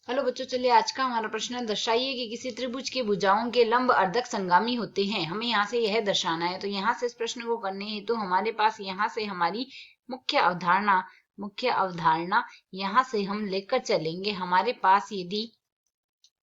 Hello बच्चों, चलिए आज का हमारा प्रश्न है, दर्शाइए कि किसी त्रिभुज के भुजाओं के लंब अर्धक संगामी होते हैं। हमें यहाँ से यह दर्शाना है। तो यहाँ से इस प्रश्न को करने हेतु हमारे पास यहाँ से हमारी मुख्य अवधारणा यहाँ से हम लेकर चलेंगे। हमारे पास यदि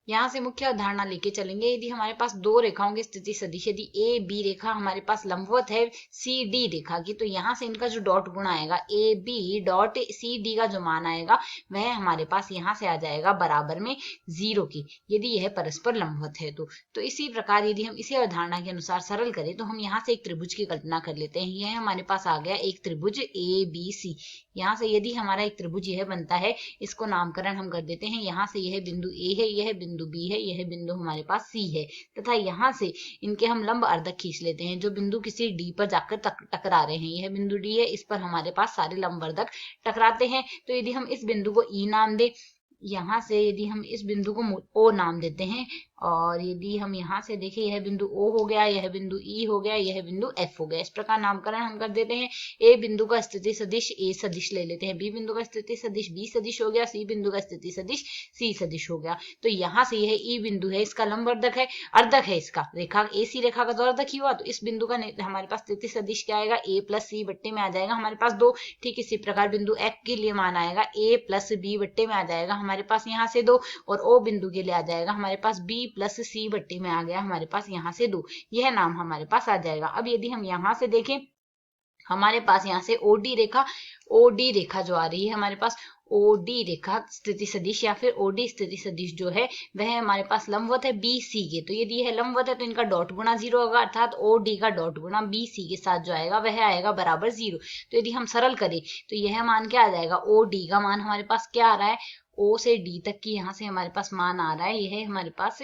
यहाँ से मुख्य अवधारणा लेके चलेंगे, यदि हमारे पास दो रेखाओं की स्थिति सदिश, यदि ए बी रेखा हमारे पास लंबवत है सी डी रेखा की, तो यहाँ से इनका जो डॉट गुणा आएगा A B dot C D का जो मान आएगा वह हमारे पास यहाँ से आ जाएगा बराबर में 0 की, यदि यह परस्पर लंबवत है तो इसी प्रकार यदि हम इसी अवधारणा के अनुसार सरल करें तो हम यहाँ से एक त्रिभुज की कल्पना कर लेते हैं। यह हमारे पास आ गया एक त्रिभुज ए बी सी। यहाँ से यदि हमारा एक त्रिभुज यह बनता है, इसको नामकरण हम कर देते हैं। यहाँ से यह बिंदु ए है, यह बिंदु बी है, यह बिंदु हमारे पास सी है, तथा यहाँ से इनके हम लंब अर्धक खींच लेते हैं जो बिंदु किसी डी पर जाकर टकरा रहे हैं। यह बिंदु डी है, इस पर हमारे पास सारे लंब अर्धक टकराते हैं। तो यदि हम इस बिंदु को ई नाम दे, यहाँ से यदि हम इस बिंदु को ओ नाम देते हैं, और यदि हम यहाँ से देखें, यह बिंदु ओ हो गया, यह बिंदु ई हो गया, यह बिंदु एफ हो गया। इस प्रकार नामकरण हम कर देते हैं। ए बिंदु का स्थिति सदिश ए सदिश ले लेते हैं, बी बिंदु का स्थिति सदिश बी सदिश हो गया, सी बिंदु का स्थिति सदिश सी सदिश हो गया। तो यहाँ से यह ई बिंदु है, इसका लंब अर्धक है इसका रेखा ए सी रेखा का तो अर्धक ही हुआ। तो इस बिंदु का हमारे पास स्थिति सदिश क्या आएगा, ए प्लस सी बट्टे में आ जाएगा हमारे पास 2। ठीक इसी प्रकार बिंदु एफ के लिए मान आएगा ए प्लस बी बट्टे में आ जाएगा हमारे पास यहाँ से 2, और ओ बिंदु के लिए आ जाएगा हमारे पास बी प्लस सी बट्टे में आ गया हमारे पास यहाँ से 2। यह नाम हमारे पास आ जाएगा। अब यदि हम यहाँ से देखें, हमारे पास यहाँ से ओडी रेखा जो आ रही है हमारे पास, ओडी रेखा स्थिति सदिश या फिर ओडी स्थिति सदिश जो है वह हमारे पास लंबवत है बी सी के। तो यदि यह लंबवत है तो इनका डॉट गुणा 0 होगा, अर्थात ओडी का डॉट गुणा बी सी के साथ जो आएगा वह आएगा बराबर 0। तो यदि हम सरल करें तो यह मान क्या आ जाएगा, ओडी का मान हमारे पास क्या आ रहा है, ओ से डी तक की यहाँ से हमारे पास मान आ रहा है। यह हमारे पास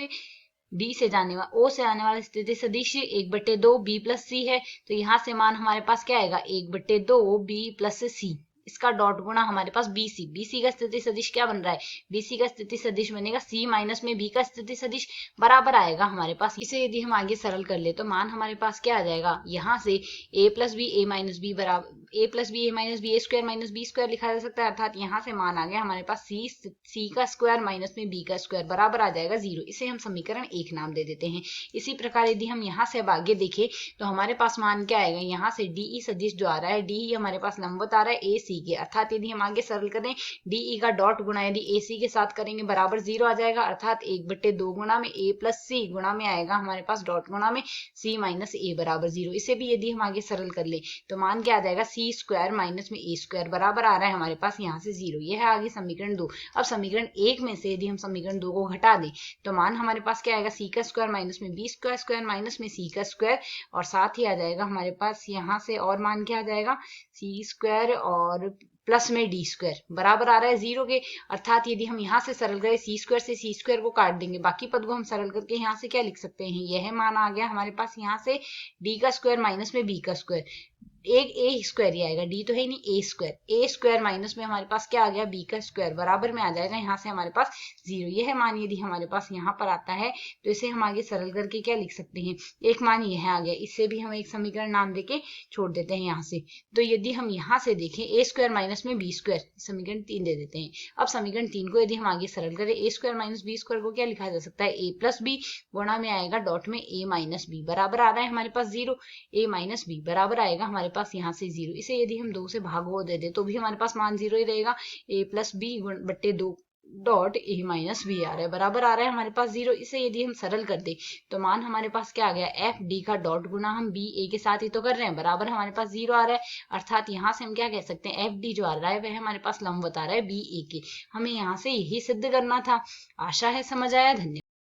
डी से जाने वाला ओ से आने वाला स्थिति सदिश 1/2 बी प्लस सी है। तो यहाँ से मान हमारे पास क्या आएगा, 1/2 बी प्लस सी, इसका डॉट गुणा हमारे पास बीसी का स्थिति सदिश क्या बन रहा है, बीसी का स्थिति सदिश बनेगा सी माइनस में बी का स्थिति सदिश बराबर आएगा हमारे पास। इसे यदि हम आगे सरल कर ले तो मान हमारे पास क्या आ जाएगा, यहाँ से ए प्लस बी ए माइनस बी बराबर ए प्लस बी ए माइनस बी ए स्क्वायर माइनस बी स्क्वायर लिखा जा सकता है, अर्थात यहाँ से मान आ गया हमारे पास सी का स्क्वायर माइनस में बी का स्क्वायर बराबर आ जाएगा 0। इसे हम समीकरण 1 नाम दे देते हैं। इसी प्रकार यदि हम यहाँ से अब आगे देखें तो हमारे पास मान क्या आएगा, यहाँ से डीई सदिश जो आ रहा है, डीई हमारे पास लंबवत आ रहा है ए सी के, अर्थात यदि हम आगे सरल करें डीई का डॉट गुणा यदि ए सी के साथ करेंगे बराबर 0 आ जाएगा, अर्थात 1/2 गुणा में ए प्लस सी गुणा में आएगा हमारे पास डॉट गुणा में सी माइनस ए बराबर 0। इसे भी यदि हम आगे सरल कर ले तो मान क्या आ जाएगा, सी स्क्वायर माइनस में ए स्क्वायर बराबर आ रहा है हमारे पास यहाँ से 0। यह है आगे समीकरण 2। अब समीकरण 1 में से यदि हम समीकरण 2 को घटा दें तो मान हमारे पास क्या आएगा, सी का स्क्वायर माइनस में बी का स्क्वायर माइनस में सी का स्क्वायर, और साथ ही आ जाएगा हमारे पास यहाँ से और मान क्या आ जाएगा, सी स्क्वायर और प्लस में डी स्क्वायर बराबर आ रहा है 0 के, अर्थात यदि हम यहाँ से सरल करें सी स्क्वायर से सी स्क्वायर को काट देंगे, बाकी पद को हम सरल करके यहाँ से क्या लिख सकते हैं, यह मान आ गया हमारे पास यहाँ से डी का स्क्वायर माइनस में बी का स्क्वायर, एक ए स्क्वायर ही आएगा, डी तो है नहीं, ए स्क्वायर माइनस में हमारे पास क्या आ गया, बी का स्क्वायर बराबर में आ जाएगा यहाँ से हमारे पास 0। यह मान यदि हमारे पास यहाँ पर आता है तो इसे हम आगे सरल करके क्या लिख सकते हैं, एक मान यह आ गया, इससे भी हम एक समीकरण नाम देके छोड़ देते हैं यहाँ से। तो यदि हम यहाँ से देखें ए स्क्वायर माइनस में बी स्क्वायर, समीकरण 3 दे देते हैं। अब समीकरण 3 को यदि हम आगे सरल करें, ए स्क्वायर माइनस बी स्क्वायर को क्या लिखा जा सकता है, ए प्लस बी गुणा में आएगा डॉट में ए माइनस बी बराबर आ रहा है हमारे पास 0, ए माइनस बी बराबर आएगा हमारे पास यहाँ से 0। इसे यदि हम 2 से भाग हो दे दे तो भी हमारे पास मान 0 ही रहेगा, ए प्लस बी बट्टे 2 डॉट ए माइनस बी आ रहा है बराबर आ रहा है हमारे पास 0। इसे यदि हम सरल कर दे तो मान हमारे पास क्या आ गया, एफ डी का डॉट गुना हम बी ए के साथ ही तो कर रहे हैं बराबर हमारे पास 0 आ रहा है, अर्थात यहाँ से हम क्या कह सकते हैं, एफ डी जो आ रहा है वह हमारे पास लंब बता रहा है बी ए के। हमें यहाँ से यही सिद्ध करना था। आशा है समझ आया। धन्यवाद।